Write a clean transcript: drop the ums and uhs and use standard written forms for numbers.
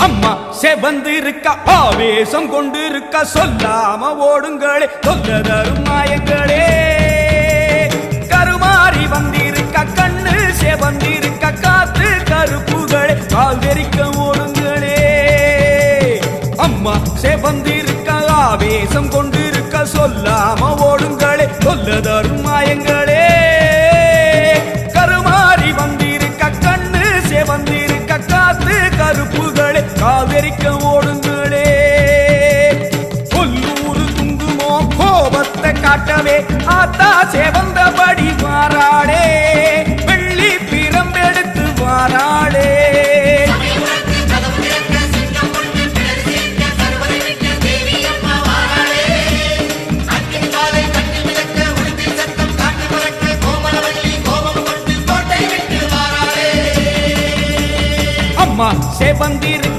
அம்மா செவந்திருக்க ஆவேசம் கொண்டிருக்க சொல்லாம ஓடுங்களே சொல்ல தரும் நாயங்களே கருமாறி வந்திருக்க கண்ணு செவந்திருக்க காத்து கருப்புகளே கால் தெரிக்க ஓடுங்களே அம்மா செவந்திருக்க ஆவேசம் கொண்டிருக்க சொல்லாம